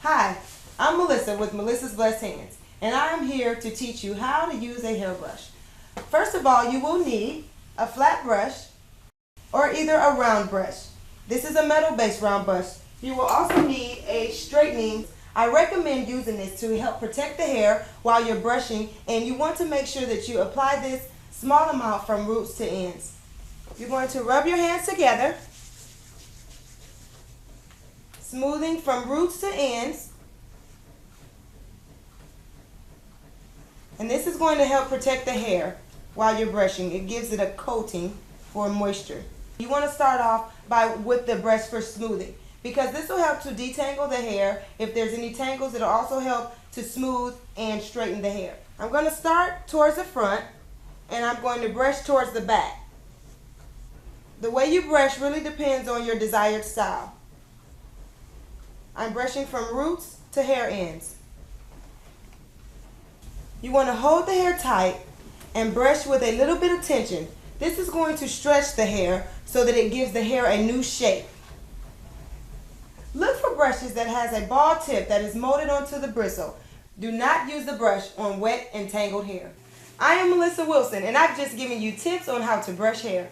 Hi, I'm Melissa with Melissa's Blessed Hands, and I am here to teach you how to use a hairbrush. First of all, you will need a flat brush or either a round brush. This is a metal-based round brush. You will also need a straightening. I recommend using this to help protect the hair while you're brushing, and you want to make sure that you apply this small amount from roots to ends. You're going to rub your hands together, smoothing from roots to ends. And this is going to help protect the hair while you're brushing. It gives it a coating for moisture. You want to start off with the brush for smoothing, because this will help to detangle the hair. If there's any tangles, it'll also help to smooth and straighten the hair. I'm going to start towards the front, and I'm going to brush towards the back. The way you brush really depends on your desired style. I'm brushing from roots to hair ends. You want to hold the hair tight and brush with a little bit of tension. This is going to stretch the hair so that it gives the hair a new shape. Look for brushes that has a ball tip that is molded onto the bristle. Do not use the brush on wet and tangled hair. I am Melissa Wilson, and I've just given you tips on how to brush hair.